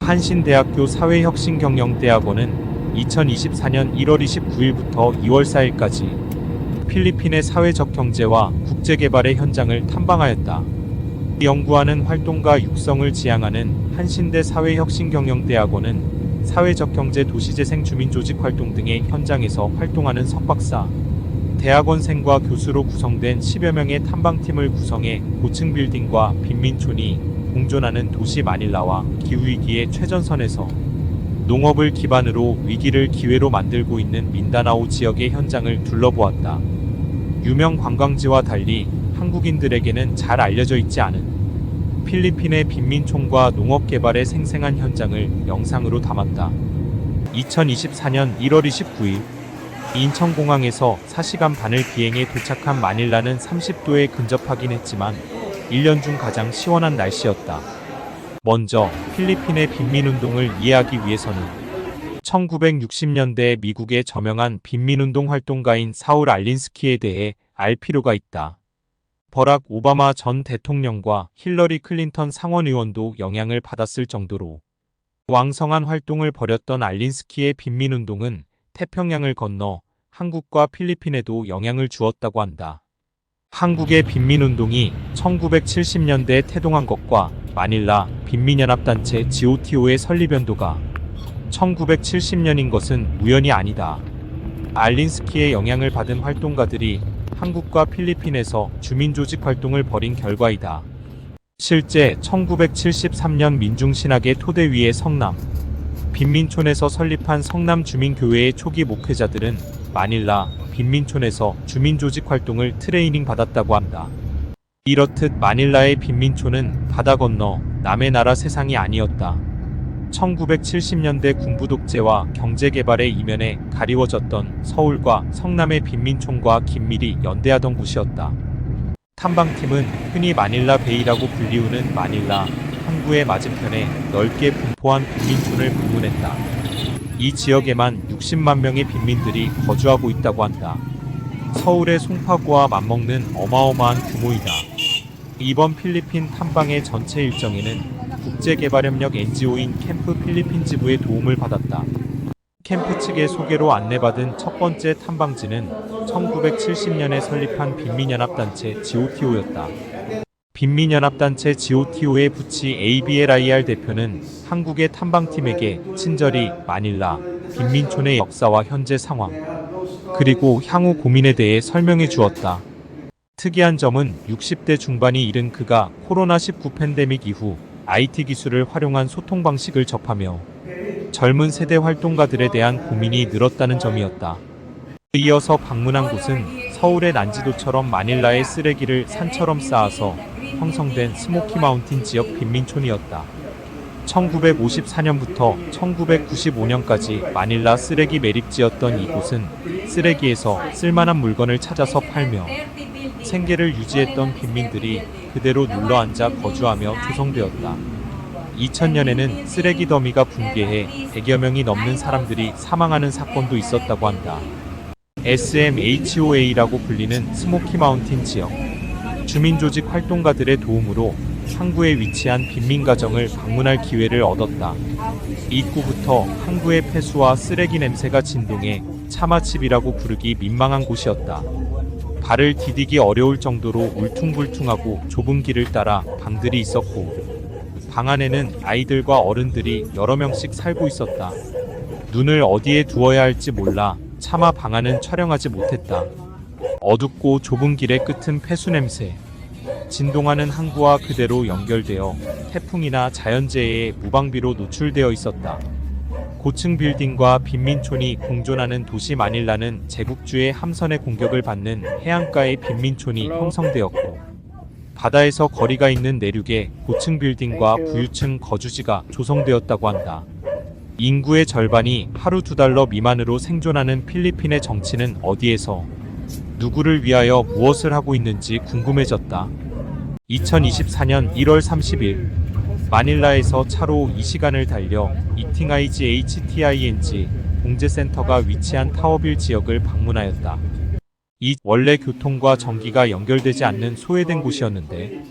한신대학교 사회혁신경영대학원은 2024년 1월 29일부터 2월 4일까지 필리핀의 사회적 경제와 국제개발의 현장을 탐방하였다. 연구하는 활동가 육성을 지향하는 한신대 사회혁신경영대학원은 사회적 경제 도시재생 주민조직 활동 등의 현장에서 활동하는 석박사, 대학원생과 교수로 구성된 10여 명의 탐방팀을 구성해 고층 빌딩과 빈민촌이 공존하는 도시 마닐라와 기후위기의 최전선에서 농업을 기반으로 위기를 기회로 만들고 있는 민다나오 지역의 현장을 둘러보았다. 유명 관광지와 달리 한국인들에게는 잘 알려져 있지 않은 필리핀의 빈민촌과 농업 개발의 생생한 현장을 영상으로 담았다. 2024년 1월 29일 인천공항에서 4시간 반을 비행해 도착한 마닐라는 30도에 근접하긴 했지만 1년 중 가장 시원한 날씨였다. 먼저 필리핀의 빈민운동을 이해하기 위해서는 1960년대 미국의 저명한 빈민운동 활동가인 사울 알린스키에 대해 알 필요가 있다. 버락 오바마 전 대통령과 힐러리 클린턴 상원의원도 영향을 받았을 정도로 왕성한 활동을 벌였던 알린스키의 빈민운동은 태평양을 건너 한국과 필리핀에도 영향을 주었다고 한다. 한국의 빈민운동이 1970년대에 태동한 것과 마닐라 빈민연합단체 GOTO의 설립 연도가 1970년인 것은 우연이 아니다. 알린스키의 영향을 받은 활동가들이 한국과 필리핀에서 주민조직 활동을 벌인 결과이다. 실제 1973년 민중신학의 토대 위의 성남 빈민촌에서 설립한 성남주민교회의 초기 목회자들은 마닐라 빈민촌에서 주민조직 활동을 트레이닝 받았다고 한다. 이렇듯 마닐라의 빈민촌은 바다 건너 남의 나라 세상이 아니었다. 1970년대 군부독재와 경제개발의 이면에 가리워졌던 서울과 성남의 빈민촌과 긴밀히 연대하던 곳이었다. 탐방팀은 흔히 마닐라 베이라고 불리우는 마닐라 항구의 맞은편에 넓게 분포한 빈민촌을 방문했다. 이 지역에만 60만 명의 빈민들이 거주하고 있다고 한다. 서울의 송파구와 맞먹는 어마어마한 규모이다. 이번 필리핀 탐방의 전체 일정에는 국제개발협력 NGO인 캠프 필리핀 지부의 도움을 받았다. 캠프 측의 소개로 안내받은 첫 번째 탐방지는 1970년에 설립한 빈민연합단체 GOTO였다. 빈민연합단체 GOTO의 부치 ABLIR 대표는 한국의 탐방팀에게 친절히 마닐라 빈민촌의 역사와 현재 상황, 그리고 향후 고민에 대해 설명해 주었다. 특이한 점은 60대 중반이 이른 그가 코로나19 팬데믹 이후 IT 기술을 활용한 소통 방식을 접하며 젊은 세대 활동가들에 대한 고민이 늘었다는 점이었다. 이어서 방문한 곳은 서울의 난지도처럼 마닐라의 쓰레기를 산처럼 쌓아서 형성된 스모키 마운틴 지역 빈민촌이었다. 1954년부터 1995년까지 마닐라 쓰레기 매립지였던 이곳은 쓰레기에서 쓸만한 물건을 찾아서 팔며 생계를 유지했던 빈민들이 그대로 눌러앉아 거주하며 조성되었다. 2000년에는 쓰레기 더미가 붕괴해 100여 명이 넘는 사람들이 사망하는 사건도 있었다고 한다. SMHOA라고 불리는 스모키 마운틴 지역 주민조직 활동가들의 도움으로 항구에 위치한 빈민가정을 방문할 기회를 얻었다. 입구부터 항구의 폐수와 쓰레기 냄새가 진동해 차마집이라고 부르기 민망한 곳이었다. 발을 디디기 어려울 정도로 울퉁불퉁하고 좁은 길을 따라 방들이 있었고 방 안에는 아이들과 어른들이 여러 명씩 살고 있었다. 눈을 어디에 두어야 할지 몰라 차마 방 안은 촬영하지 못했다. 어둡고 좁은 길의 끝은 폐수 냄새, 진동하는 항구와 그대로 연결되어 태풍이나 자연재해에 무방비로 노출되어 있었다. 고층 빌딩과 빈민촌이 공존하는 도시 마닐라는 제국주의 함선의 공격을 받는 해안가의 빈민촌이 형성되었고 바다에서 거리가 있는 내륙에 고층 빌딩과 부유층 거주지가 조성되었다고 한다. 인구의 절반이 하루 $2 미만으로 생존하는 필리핀의 정치는 어디에서 누구를 위하여 무엇을 하고 있는지 궁금해졌다. 2024년 1월 30일 마닐라에서 차로 2시간을 달려 이팅IGHTING 공제센터가 위치한 타워빌 지역을 방문하였다. 이 원래 교통과 전기가 연결되지 않는 소외된 곳이었는데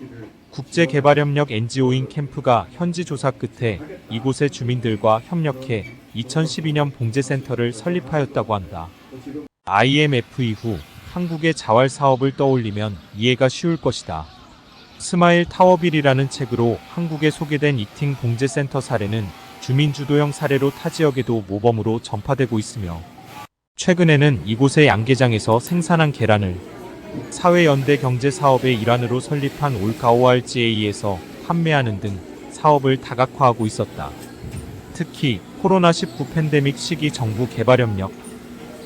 국제개발협력 NGO인 캠프가 현지 조사 끝에 이곳의 주민들과 협력해 2012년 봉제센터를 설립하였다고 한다. IMF 이후 한국의 자활 사업을 떠올리면 이해가 쉬울 것이다. 스마일 타워빌이라는 책으로 한국에 소개된 이팅 봉제센터 사례는 주민주도형 사례로 타 지역에도 모범으로 전파되고 있으며 최근에는 이곳의 양계장에서 생산한 계란을 사회연대 경제사업의 일환으로 설립한 올카오RGA에서 판매하는 등 사업을 다각화하고 있었다. 특히 코로나19 팬데믹 시기 정부 개발협력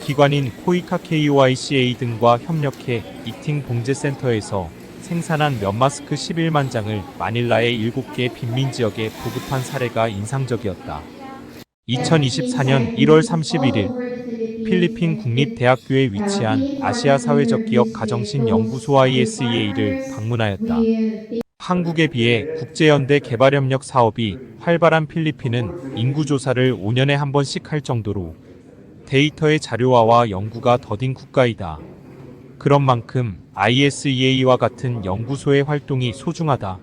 기관인 코이카 KOICA 등과 협력해 이팅 봉제센터에서 생산한 면 마스크 11만 장을 마닐라의 7개 빈민지역에 보급한 사례가 인상적이었다. 2024년 1월 31일 필리핀 국립대학교에 위치한 아시아 사회적 기업 가정신 연구소 ISEA를 방문하였다. 한국에 비해 국제연대 개발협력 사업이 활발한 필리핀은 인구조사를 5년에 한 번씩 할 정도로 데이터의 자료화와 연구가 더딘 국가이다. 그런 만큼 ISEA와 같은 연구소의 활동이 소중하다.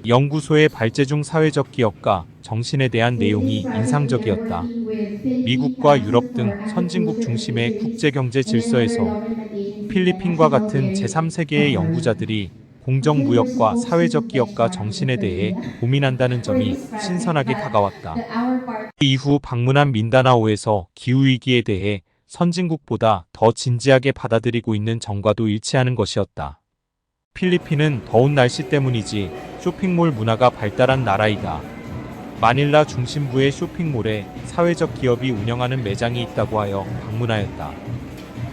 연구소의 발제중 사회적 기업가 정신에 대한 내용이 인상적이었다. 미국과 유럽 등 선진국 중심의 국제경제 질서에서 필리핀과 같은 제3세계의 연구자들이 공정무역과 사회적 기업가 정신에 대해 고민한다는 점이 신선하게 다가왔다. 이후 방문한 민다나오에서 기후위기에 대해 선진국보다 더 진지하게 받아들이고 있는 점과도 일치하는 것이었다. 필리핀은 더운 날씨 때문이지 쇼핑몰 문화가 발달한 나라이다. 마닐라 중심부의 쇼핑몰에 사회적 기업이 운영하는 매장이 있다고 하여 방문하였다.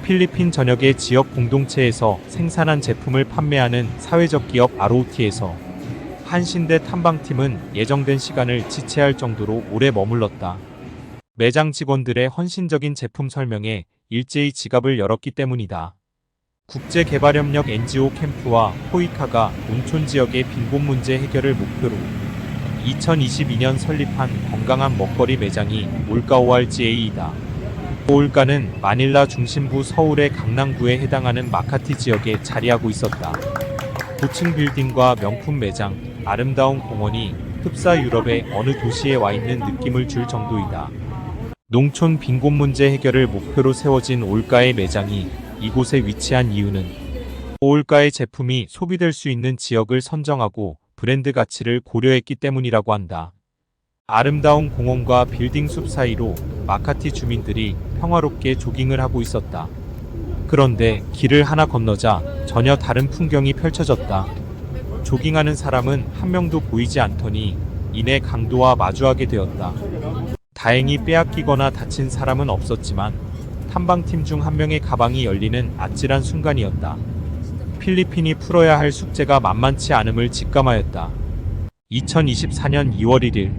필리핀 전역의 지역 공동체에서 생산한 제품을 판매하는 사회적 기업 ROT에서 한신대 탐방팀은 예정된 시간을 지체할 정도로 오래 머물렀다. 매장 직원들의 헌신적인 제품 설명에 일제히 지갑을 열었기 때문이다. 국제개발협력 NGO 캠프와 포이카가 농촌 지역의 빈곤 문제 해결을 목표로 2022년 설립한 건강한 먹거리 매장이 올카오RGA이다. 올카는 마닐라 중심부 서울의 강남구에 해당하는 마카티 지역에 자리하고 있었다. 고층 빌딩과 명품 매장, 아름다운 공원이 흡사 유럽의 어느 도시에 와 있는 느낌을 줄 정도이다. 농촌 빈곤 문제 해결을 목표로 세워진 올카의 매장이 이곳에 위치한 이유는 올카의 제품이 소비될 수 있는 지역을 선정하고 브랜드 가치를 고려했기 때문이라고 한다. 아름다운 공원과 빌딩 숲 사이로 마카티 주민들이 평화롭게 조깅을 하고 있었다. 그런데 길을 하나 건너자 전혀 다른 풍경이 펼쳐졌다. 조깅하는 사람은 한 명도 보이지 않더니 이내 강도와 마주하게 되었다. 다행히 빼앗기거나 다친 사람은 없었지만 탐방팀 중 한 명의 가방이 열리는 아찔한 순간이었다. 필리핀이 풀어야 할 숙제가 만만치 않음을 직감하였다. 2024년 2월 1일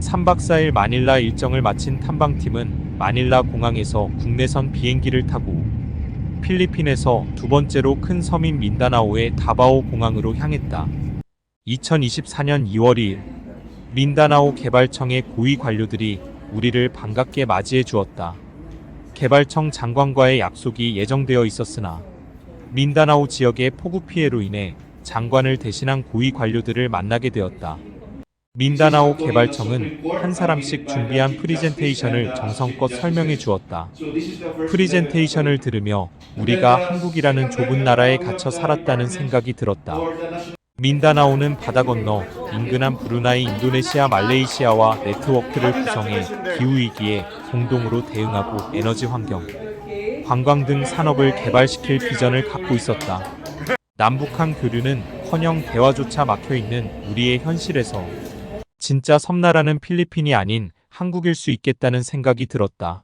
3박 4일 마닐라 일정을 마친 탐방팀은 마닐라 공항에서 국내선 비행기를 타고 필리핀에서 두 번째로 큰 섬인 민다나오의 다바오 공항으로 향했다. 2024년 2월 2일 민다나오 개발청의 고위 관료들이 우리를 반갑게 맞이해 주었다. 개발청 장관과의 약속이 예정되어 있었으나 민다나오 지역의 폭우 피해로 인해 장관을 대신한 고위 관료들을 만나게 되었다. 민다나오 개발청은 한 사람씩 준비한 프리젠테이션을 정성껏 설명해 주었다. 프리젠테이션을 들으며 우리가 한국이라는 좁은 나라에 갇혀 살았다는 생각이 들었다. 민다나오는 바다 건너 인근한 브루나이, 인도네시아, 말레이시아와 네트워크를 구성해 기후위기에 공동으로 대응하고 에너지 환경, 관광 등 산업을 개발시킬 비전을 갖고 있었다. 남북한 교류는커녕 대화조차 막혀있는 우리의 현실에서 진짜 섬나라는 필리핀이 아닌 한국일 수 있겠다는 생각이 들었다.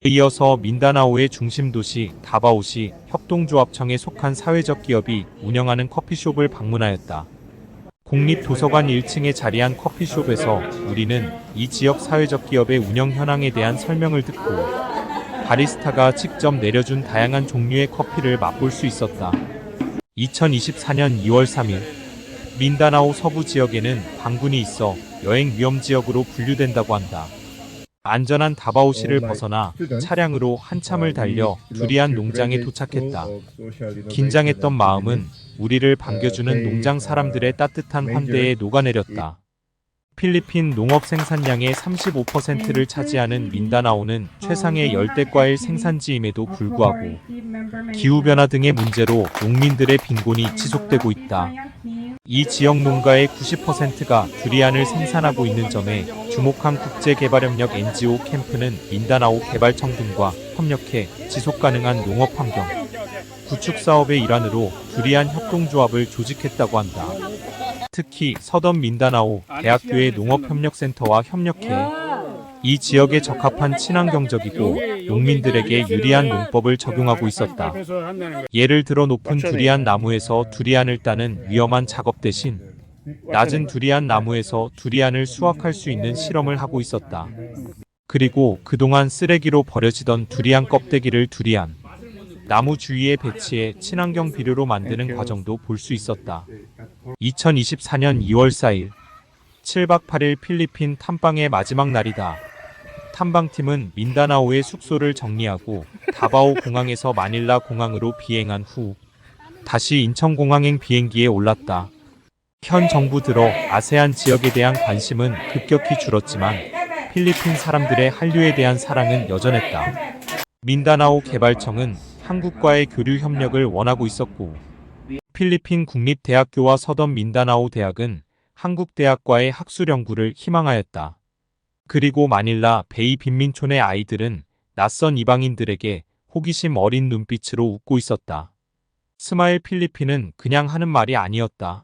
이어서 민다나오의 중심 도시 다바오시 협동조합청에 속한 사회적 기업이 운영하는 커피숍을 방문하였다. 국립도서관 1층에 자리한 커피숍에서 우리는 이 지역 사회적 기업의 운영 현황에 대한 설명을 듣고 바리스타가 직접 내려준 다양한 종류의 커피를 맛볼 수 있었다. 2024년 2월 3일 민다나오 서부 지역에는 반군이 있어 여행 위험 지역으로 분류된다고 한다. 안전한 다바오시를 벗어나 차량으로 한참을 달려 두리안 농장에 도착했다. 긴장했던 마음은 우리를 반겨주는 농장 사람들의 따뜻한 환대에 녹아내렸다. 필리핀 농업 생산량의 35%를 차지하는 민다나오는 최상의 열대과일 생산지임에도 불구하고 기후변화 등의 문제로 농민들의 빈곤이 지속되고 있다. 이 지역 농가의 90%가 두리안을 생산하고 있는 점에 주목한 국제개발협력 NGO 캠프는 민다나오 개발청 등과 협력해 지속가능한 농업환경 구축 사업의 일환으로 두리안 협동조합을 조직했다고 한다. 특히 서던 민다나오 대학교의 농업협력센터와 협력해 이 지역에 적합한 친환경적이고 농민들에게 유리한 농법을 적용하고 있었다. 예를 들어 높은 두리안 나무에서 두리안을 따는 위험한 작업 대신 낮은 두리안 나무에서 두리안을 수확할 수 있는 실험을 하고 있었다. 그리고 그동안 쓰레기로 버려지던 두리안 껍데기를 두리안 나무 주위에 배치해 친환경 비료로 만드는 과정도 볼 수 있었다. 2024년 2월 4일 7박 8일 필리핀 탐방의 마지막 날이다. 탐방팀은 민다나오의 숙소를 정리하고 다바오 공항에서 마닐라 공항으로 비행한 후 다시 인천공항행 비행기에 올랐다. 현 정부 들어 아세안 지역에 대한 관심은 급격히 줄었지만 필리핀 사람들의 한류에 대한 사랑은 여전했다. 민다나오 개발청은 한국과의 교류 협력을 원하고 있었고 필리핀 국립대학교와 서던 민다나오 대학은 한국 대학과의 학술 연구를 희망하였다. 그리고 마닐라 베이 빈민촌의 아이들은 낯선 이방인들에게 호기심 어린 눈빛으로 웃고 있었다. 스마일 필리핀은 그냥 하는 말이 아니었다.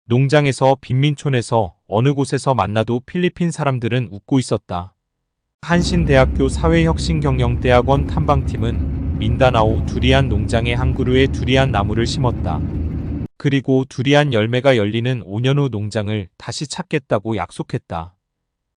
농장에서 빈민촌에서 어느 곳에서 만나도 필리핀 사람들은 웃고 있었다. 한신대학교 사회혁신경영대학원 탐방팀은 민다나오 두리안 농장의 한 그루에 두리안 나무를 심었다. 그리고 두리안 열매가 열리는 5년 후 농장을 다시 찾겠다고 약속했다.